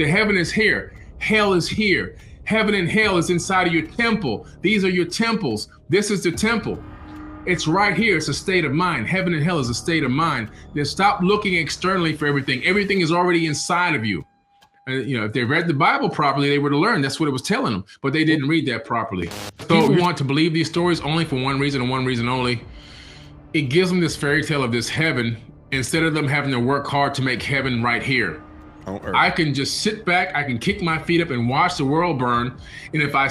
The heaven is here. Hell is here. Heaven and hell is inside of your temple. These are your temples. This is the temple. It's right here. It's a state of mind. Heaven and hell is a state of mind. Then stop looking externally for everything. Everything is already inside of you. If they read the Bible properly, they would have learned that's what it was telling them, but they didn't read that properly. So we want to believe these stories only for one reason and one reason only. It gives them this fairy tale of this heaven instead of them having to work hard to make heaven right here. I can just sit back, I can kick my feet up and watch the world burn. And if I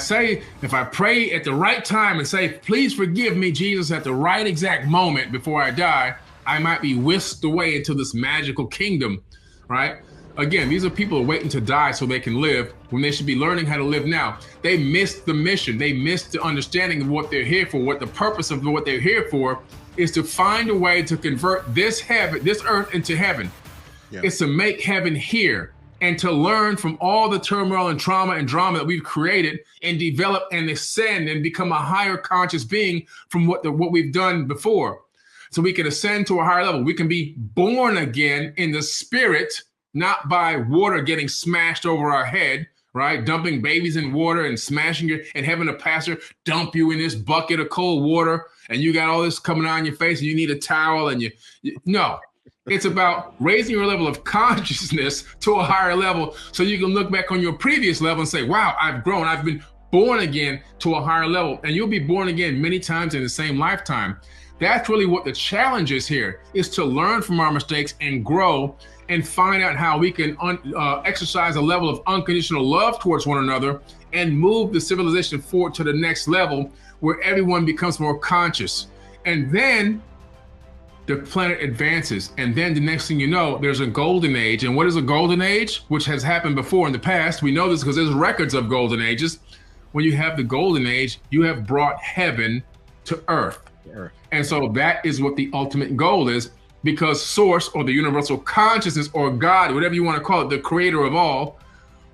pray at the right time and say, please forgive me, Jesus, at the right exact moment before I die, I might be whisked away into this magical kingdom, right? Again, these are people waiting to die so they can live when they should be learning how to live now. They missed the mission. They missed the understanding of what they're here for, what the purpose of what they're here for is to find a way to convert this earth into heaven. Yeah. It's to make heaven here and to learn from all the turmoil and trauma and drama that we've created and develop and ascend and become a higher conscious being from what we've done before. So we can ascend to a higher level. We can be born again in the spirit, not by water getting smashed over our head, right? Dumping babies in water and smashing and having a pastor dump you in this bucket of cold water and you got all this coming on your face and you need a towel and no. It's about raising your level of consciousness to a higher level so you can look back on your previous level and say, wow, I've grown. I've been born again to a higher level. And you'll be born again many times in the same lifetime. That's really what the challenge is here, is to learn from our mistakes and grow and find out how we can exercise a level of unconditional love towards one another and move the civilization forward to the next level where everyone becomes more conscious. And then the planet advances. And then the next thing you know, there's a golden age. And what is a golden age? Which has happened before in the past. We know this because there's records of golden ages. When you have the golden age, you have brought heaven to earth. And so that is what the ultimate goal is, because source or the universal consciousness or God, whatever you want to call it, the creator of all,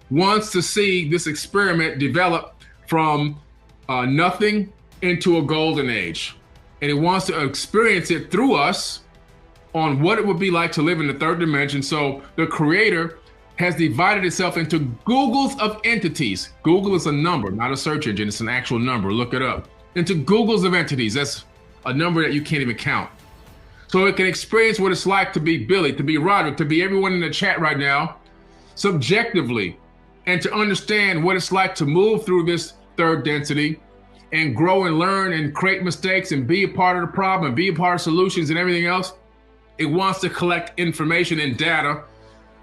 wants to see this experiment develop from nothing into a golden age. And it wants to experience it through us on what it would be like to live in the third dimension. So the creator has divided itself into Googles of entities. Google is a number, not a search engine. It's an actual number. Look it up. Into Googles of entities. That's a number that you can't even count. So it can experience what it's like to be Billy, to be Roderick, to be everyone in the chat right now, subjectively, and to understand what it's like to move through this third density and grow and learn and create mistakes and be a part of the problem and be a part of solutions and everything else. It wants to collect information and data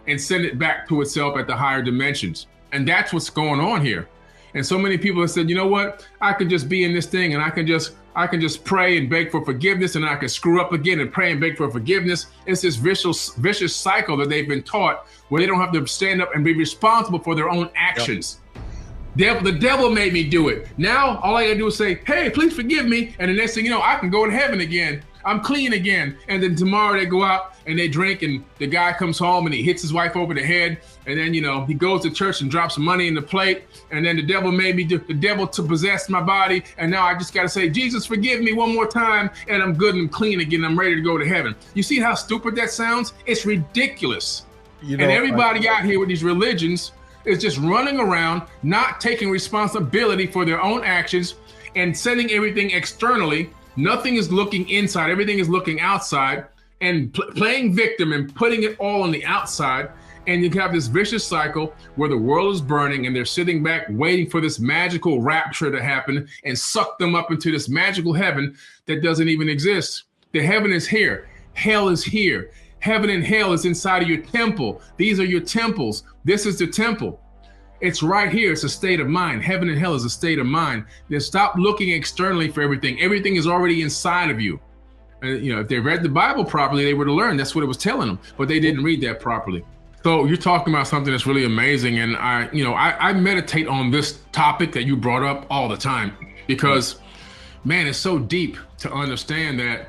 and send it back to itself at the higher dimensions. And that's what's going on here. And so many people have said, you know what, I could just be in this thing and I can just pray and beg for forgiveness, and I can screw up again and pray and beg for forgiveness. It's this vicious cycle that they've been taught where they don't have to stand up and be responsible for their own actions. Yep. The devil made me do it. Now all I gotta do is say, hey, please forgive me. And the next thing you know, I can go to heaven again. I'm clean again. And then tomorrow they go out and they drink and the guy comes home and he hits his wife over the head. And then, he goes to church and drops some money in the plate. And then the devil made me do the devil to possess my body. And now I just got to say, Jesus, forgive me one more time. And I'm good and I'm clean again. I'm ready to go to heaven. You see how stupid that sounds? It's ridiculous. And everybody out here with these religions is just running around, not taking responsibility for their own actions and sending everything externally. Nothing is looking inside. Everything is looking outside and playing victim and putting it all on the outside. And you have this vicious cycle where the world is burning and they're sitting back waiting for this magical rapture to happen and suck them up into this magical heaven that doesn't even exist. The heaven is here. Hell is here. Heaven and hell is inside of your temple. These are your temples. This is the temple. It's right here. It's a state of mind. Heaven and hell is a state of mind. Then stop looking externally for everything. Everything is already inside of you. And, if they read the Bible properly, they would have learned that's what it was telling them, but they didn't read that properly. So you're talking about something that's really amazing. And I meditate on this topic that you brought up all the time because, man, it's so deep to understand that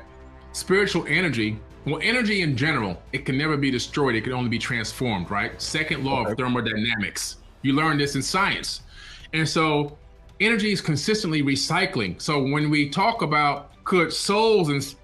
spiritual energy, well, energy in general, it can never be destroyed. It can only be transformed, right? Second law of thermodynamics. You learn this in science. And so energy is consistently recycling. So when we talk about could souls and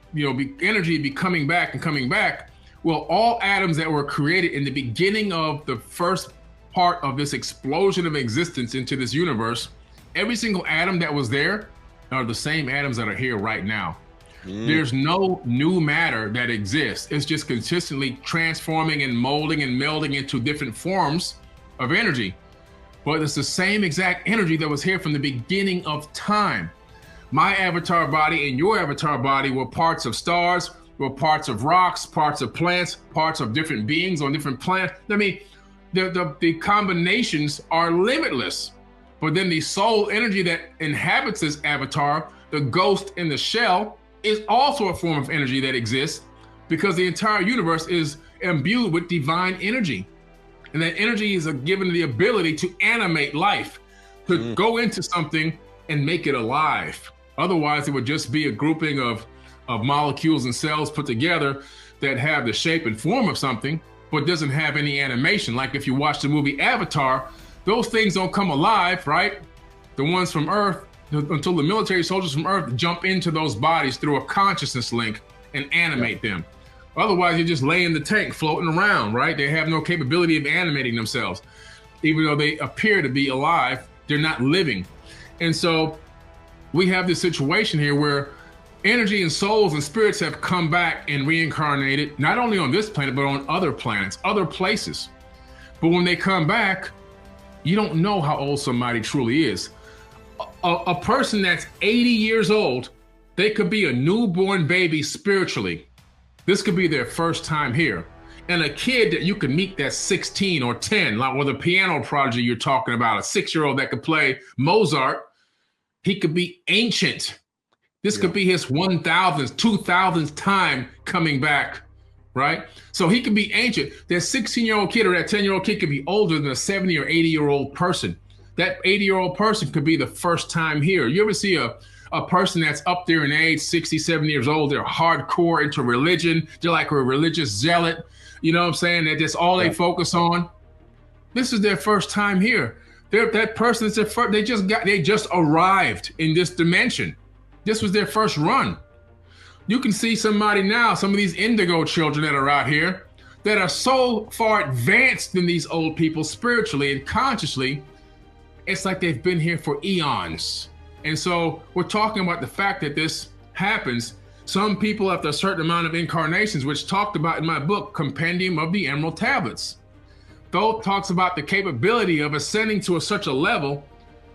energy be coming back and coming back, well, all atoms that were created in the beginning of the first part of this explosion of existence into this universe, every single atom that was there are the same atoms that are here right now. There's no new matter that exists. It's just consistently transforming and molding and melding into different forms of energy. But it's the same exact energy that was here from the beginning of time. My avatar body and your avatar body were parts of stars, were parts of rocks, parts of plants, parts of different beings on different planets. I mean, the combinations are limitless. But then the soul energy that inhabits this avatar, the ghost in the shell, is also a form of energy that exists, because the entire universe is imbued with divine energy. And that energy is given the ability to animate life, to go into something and make it alive. Otherwise, it would just be a grouping of molecules and cells put together that have the shape and form of something, but doesn't have any animation. Like if you watch the movie Avatar, those things don't come alive, right? The ones from Earth, until the military soldiers from Earth jump into those bodies through a consciousness link and animate them. Otherwise, you just lay in the tank floating around, right? They have no capability of animating themselves. Even though they appear to be alive, they're not living. And so we have this situation here where energy and souls and spirits have come back and reincarnated, not only on this planet, but on other planets, other places. But when they come back, you don't know how old somebody truly is. A person that's 80 years old, they could be a newborn baby spiritually. This could be their first time here. And a kid that you could meet that's 16 or 10, like with a piano prodigy you're talking about, a 6-year-old that could play Mozart, he could be ancient. This could be his 1,000th, 2,000th time coming back, right? So he could be ancient. That 16-year-old kid or that 10-year-old kid could be older than a 70 or 80-year-old person. That 80-year-old person could be the first time here. You ever see a person that's up there in age, 60, 70 years old, they're hardcore into religion. They're like a religious zealot. You know what I'm saying? That's all they focus on. This is their first time here. That person is their first, they just arrived in this dimension. This was their first run. You can see somebody now, some of these indigo children that are out here that are so far advanced than these old people spiritually and consciously. It's like they've been here for eons. And so we're talking about the fact that this happens. Some people after a certain amount of incarnations, which talked about in my book, Compendium of the Emerald Tablets, though talks about the capability of ascending to such a level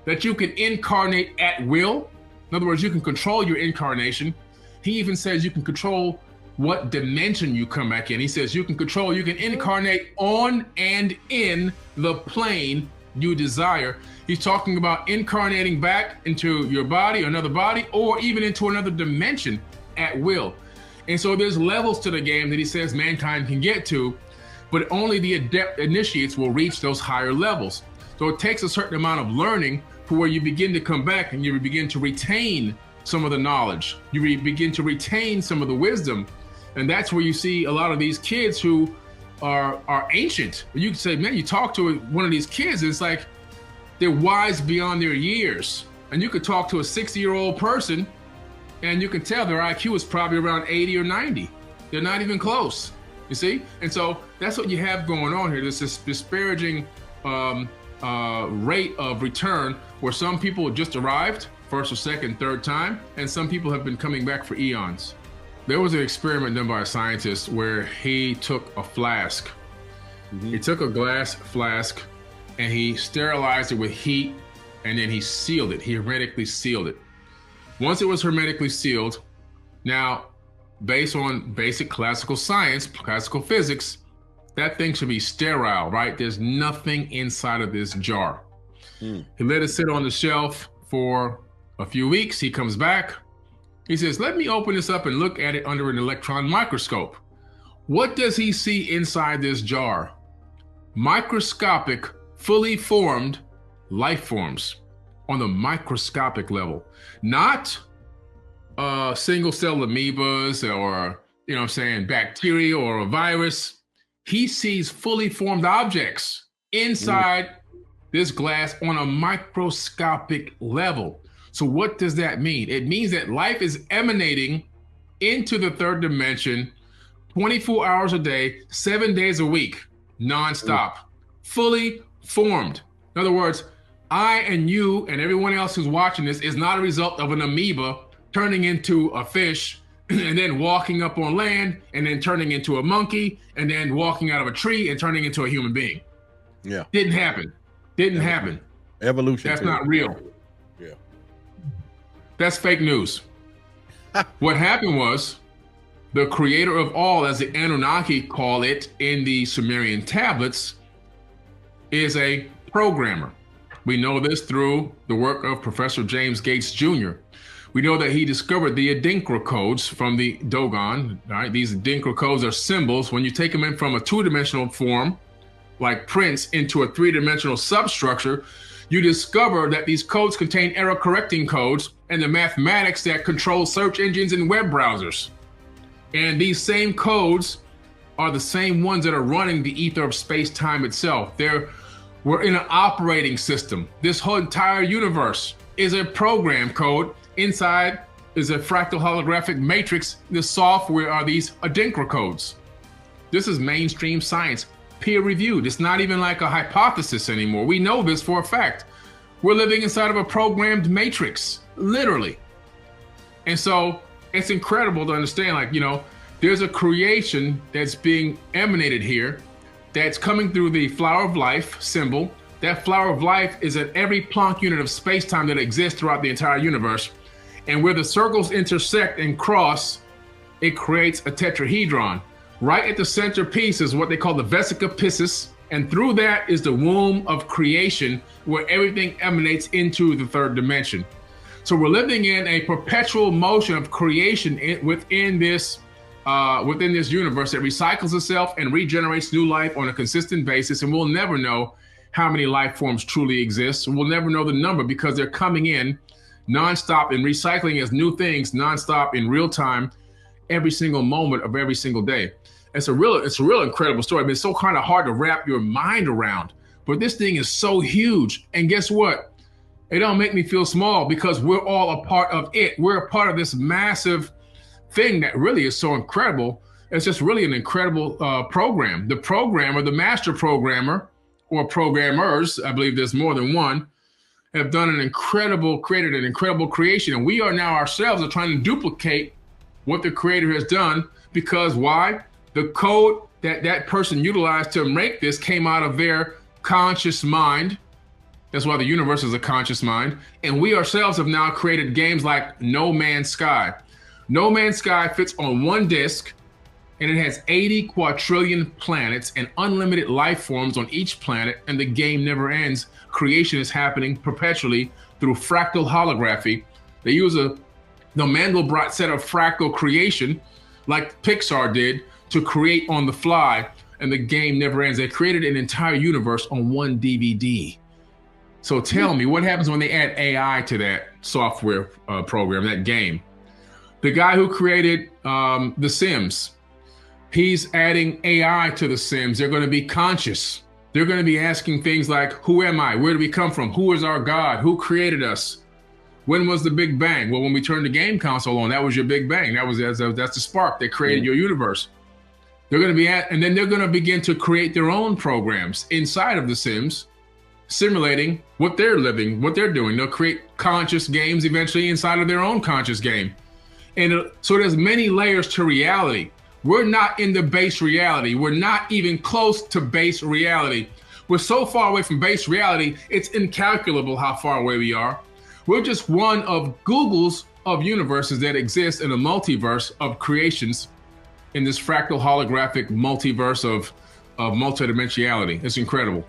that you can incarnate at will. In other words, you can control your incarnation. He even says you can control what dimension you come back in. He says you can incarnate on and in the plane you desire. He's talking about incarnating back into your body, another body, or even into another dimension at will. And so there's levels to the game that he says mankind can get to, but only the adept initiates will reach those higher levels. So it takes a certain amount of learning for where you begin to come back and you begin to retain some of the knowledge. You begin to retain some of the wisdom. And that's where you see a lot of these kids who are ancient. You can say, man, you talk to one of these kids, it's like they're wise beyond their years. And you could talk to a 60-year-old person and you can tell their IQ is probably around 80 or 90. They're not even close, you see? And so that's what you have going on here. There's this disparaging rate of return where some people just arrived first or second, third time, and some people have been coming back for eons. There was an experiment done by a scientist where he took a flask. He took a glass flask and he sterilized it with heat, and then he sealed it. He hermetically sealed it. Once it was hermetically sealed, now based on basic classical science, classical physics, that thing should be sterile, right? There's nothing inside of this jar. He let it sit on the shelf for a few weeks. He comes back. He says, let me open this up and look at it under an electron microscope. What does he see inside this jar? Microscopic, fully formed life forms on the microscopic level. Not single cell amoebas or, bacteria or a virus. He sees fully formed objects inside this glass on a microscopic level. So what does that mean? It means that life is emanating into the third dimension 24 hours a day, 7 days a week, nonstop, fully formed. In other words, I and you and everyone else who's watching this is not a result of an amoeba turning into a fish and then walking up on land and then turning into a monkey and then walking out of a tree and turning into a human being. Yeah. Didn't happen. Didn't happen. Evolution. That's not real. Yeah. That's fake news. What happened was the creator of all, as the Anunnaki call it in the Sumerian tablets, is a programmer. We know this through the work of Professor James Gates Jr. We know that he discovered the Adinkra codes from the Dogon. Right? These Adinkra codes are symbols. When you take them in from a two-dimensional form, like prints, into a three-dimensional substructure, you discover that these codes contain error-correcting codes and the mathematics that control search engines and web browsers. And these same codes are the same ones that are running the ether of space-time itself. We're in an operating system. This whole entire universe is a program code. Inside is a fractal holographic matrix. The software are these Adinkra codes. This is mainstream science, peer-reviewed. It's not even like a hypothesis anymore. We know this for a fact. We're living inside of a programmed matrix, literally. And so it's incredible to understand, like, you know, there's a creation that's being emanated here that's coming through the flower of life symbol. That flower of life is at every Planck unit of space-time that exists throughout the entire universe. And where the circles intersect and cross, it creates a tetrahedron. Right at the centerpiece is what they call the vesica piscis. And through that is the womb of creation, where everything emanates into the third dimension. So we're living in a perpetual motion of creation within this universe that recycles itself and regenerates new life on a consistent basis. And we'll never know how many life forms truly exist. We'll never know the number because they're coming in nonstop and recycling as new things nonstop in real time, every single moment of every single day. It's a real incredible story. I mean, it's so kind of hard to wrap your mind around, but this thing is so huge. And guess what? It don't make me feel small because we're all a part of it. We're a part of this massive thing that really is so incredible. It's just really an incredible program. The programmer, the master programmer, or programmers, I believe there's more than one, have done created an incredible creation. And we are now ourselves are trying to duplicate what the creator has done, because why? The code that person utilized to make this came out of their conscious mind. That's why the universe is a conscious mind. And we ourselves have now created games like No Man's Sky. No Man's Sky fits on one disk, and it has 80 quadrillion planets and unlimited life forms on each planet, and the game never ends. Creation is happening perpetually through fractal holography. They use the Mandelbrot set of fractal creation, like Pixar did, to create on the fly, and the game never ends. They created an entire universe on one DVD. So tell me, what happens when they add AI to that software program, that game? The guy who created The Sims, he's adding AI to The Sims. They're going to be conscious. They're going to be asking things like, who am I? Where do we come from? Who is our God? Who created us? When was the Big Bang? Well, when we turned the game console on, that was your Big Bang. That's the spark that created your universe. They're going to be and then they're going to begin to create their own programs inside of The Sims, simulating what they're living, what they're doing. They'll create conscious games eventually inside of their own conscious game. And so there's many layers to reality. We're not in the base reality. We're not even close to base reality. We're so far away from base reality, it's incalculable how far away we are. We're just one of Google's of universes that exist in a multiverse of creations in this fractal holographic multiverse of multidimensionality. It's incredible.